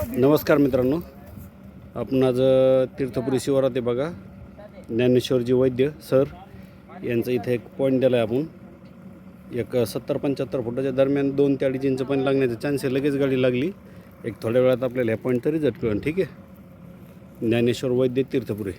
नमस्कार मित्रांनो, आपण आज तीर्थपुरी शिवारात आहे बघा. ज्ञानेश्वरजी वैद्य सर यांचं इथे एक पॉईंट दिला आहे आपण. एक 70-75 फुटाच्या दरम्यान 2 ते 2.5 इंच पाणी लागण्याचा चान्स आहे. लगेच गाडी लागली. एक थोड्या वेळात आपल्याला ह्या पॉईंट तरी झटकलं. ठीक आहे. ज्ञानेश्वर वैद्य तीर्थपुरी.